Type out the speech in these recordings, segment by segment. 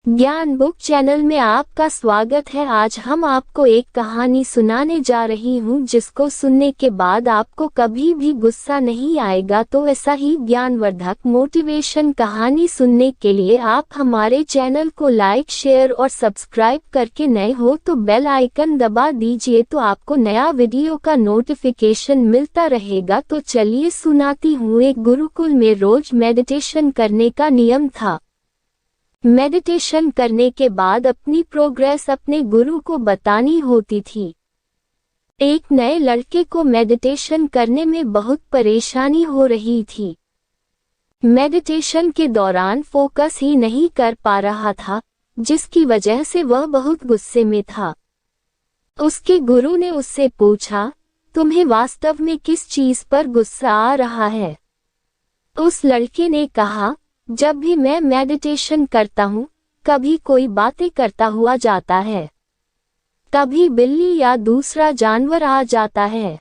ज्ञान book channel में आपका स्वागत है। आज हम आपको एक कहानी सुनाने जा रही हूँ जिसको सुनने के बाद आपको कभी भी गुस्सा नहीं आएगा। तो ऐसा ही ज्ञानवर्धक मोटिवेशन कहानी सुनने के लिए आप हमारे चैनल को लाइक, शेयर और सब्सक्राइब करके नए हो तो बेल आइकन दबा दीजिए तो आपको नया वीडियो का नोटिफिकेशन मिलता रहेगा। तो चलिए सुनाती हूँ। एक गुरुकुल में रोज मेडिटेशन करने का नियम था। मेडिटेशन करने के बाद अपनी प्रोग्रेस अपने गुरु को बतानी होती थी। एक नए लड़के को मेडिटेशन करने में बहुत परेशानी हो रही थी। मेडिटेशन के दौरान फोकस ही नहीं कर पा रहा था, जिसकी वजह से वह बहुत गुस्से में था। उसके गुरु ने उससे पूछा, तुम्हें वास्तव में किस चीज पर गुस्सा आ रहा है? उस लड़के ने कहा, जब भी मैं मेडिटेशन करता हूँ, कभी कोई बातें करता हुआ जाता है, कभी बिल्ली या दूसरा जानवर आ जाता है।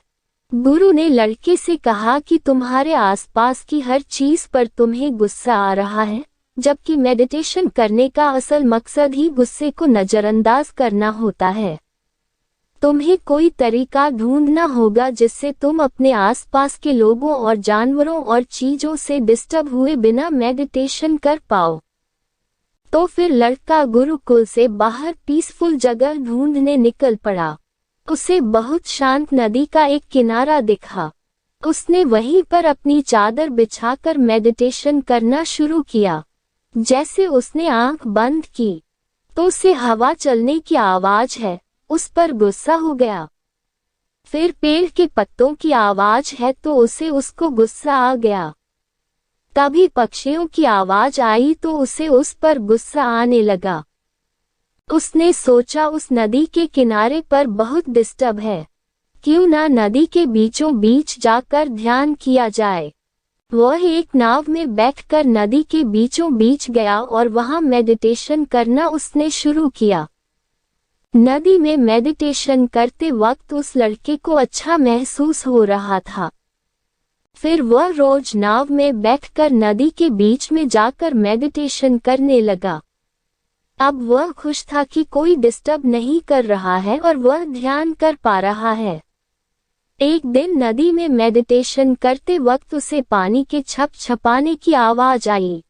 गुरु ने लड़के से कहा कि तुम्हारे आसपास की हर चीज पर तुम्हें गुस्सा आ रहा है, जबकि मेडिटेशन करने का असल मकसद ही गुस्से को नजरअंदाज करना होता है। तुम्हें कोई तरीका ढूंढना होगा जिससे तुम अपने आसपास के लोगों और जानवरों और चीजों से डिस्टर्ब हुए बिना मेडिटेशन कर पाओ। तो फिर लड़का गुरुकुल से बाहर पीसफुल जगह ढूंढने निकल पड़ा। उसे बहुत शांत नदी का एक किनारा दिखा। उसने वहीं पर अपनी चादर बिछाकर मेडिटेशन करना शुरू किया। जैसे उसने आंख बंद की तो उसे हवा चलने की आवाज है, उस पर गुस्सा हो गया। फिर पेड़ के पत्तों की आवाज है तो उसको गुस्सा आ गया। तभी पक्षियों की आवाज आई तो उसे उस पर गुस्सा आने लगा। उसने सोचा उस नदी के किनारे पर बहुत डिस्टर्ब है, क्यों ना नदी के बीचों बीच जाकर ध्यान किया जाए। वह एक नाव में बैठकर नदी के बीचों बीच गया और वहां मेडिटेशन करना उसने शुरू किया। नदी में मेडिटेशन करते वक्त उस लड़के को अच्छा महसूस हो रहा था। फिर वह रोज नाव में बैठकर नदी के बीच में जाकर मेडिटेशन करने लगा। अब वह खुश था कि कोई डिस्टर्ब नहीं कर रहा है और वह ध्यान कर पा रहा है। एक दिन नदी में मेडिटेशन करते वक्त उसे पानी के छप छपाने की आवाज आई।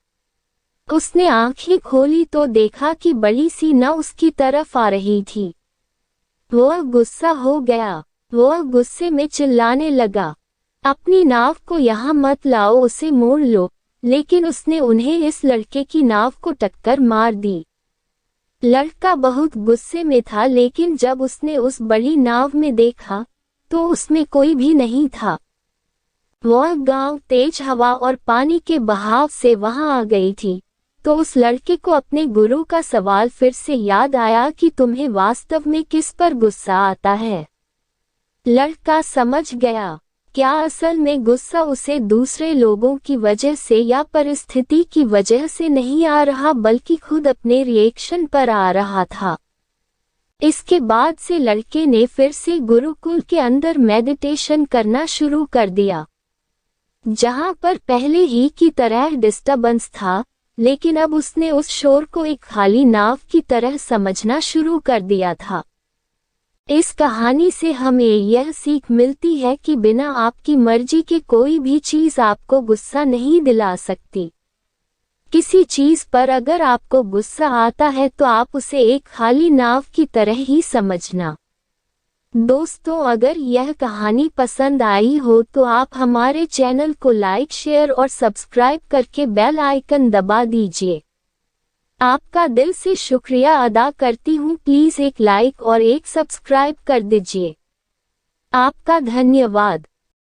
उसने आंखें खोली तो देखा कि बड़ी सी नाव उसकी तरफ आ रही थी। वह गुस्सा हो गया। वह गुस्से में चिल्लाने लगा, अपनी नाव को यहाँ मत लाओ, उसे मोड़ लो। लेकिन उसने उन्हें इस लड़के की नाव को टक्कर मार दी। लड़का बहुत गुस्से में था, लेकिन जब उसने उस बड़ी नाव में देखा तो उसमें कोई भी नहीं था। वह गांव तेज हवा और पानी के बहाव से वहां आ गई थी। तो उस लड़के को अपने गुरु का सवाल फिर से याद आया कि तुम्हें वास्तव में किस पर गुस्सा आता है। लड़का समझ गया, क्या असल में गुस्सा उसे दूसरे लोगों की वजह से या परिस्थिति की वजह से नहीं आ रहा, बल्कि खुद अपने रिएक्शन पर आ रहा था। इसके बाद से लड़के ने फिर से गुरुकुल के अंदर मेडिटेशन करना शुरू कर दिया। जहां पर पहले ही की तरह डिस्टर्बेंस था, लेकिन अब उसने उस शोर को एक खाली नाव की तरह समझना शुरू कर दिया था। इस कहानी से हमें यह सीख मिलती है कि बिना आपकी मर्जी के कोई भी चीज आपको गुस्सा नहीं दिला सकती। किसी चीज पर अगर आपको गुस्सा आता है तो आप उसे एक खाली नाव की तरह ही समझना। दोस्तों, अगर यह कहानी पसंद आई हो तो आप हमारे चैनल को लाइक, शेयर और सब्सक्राइब करके बेल आइकन दबा दीजिए। आपका दिल से शुक्रिया अदा करती हूँ। प्लीज एक लाइक और एक सब्सक्राइब कर दीजिए। आपका धन्यवाद।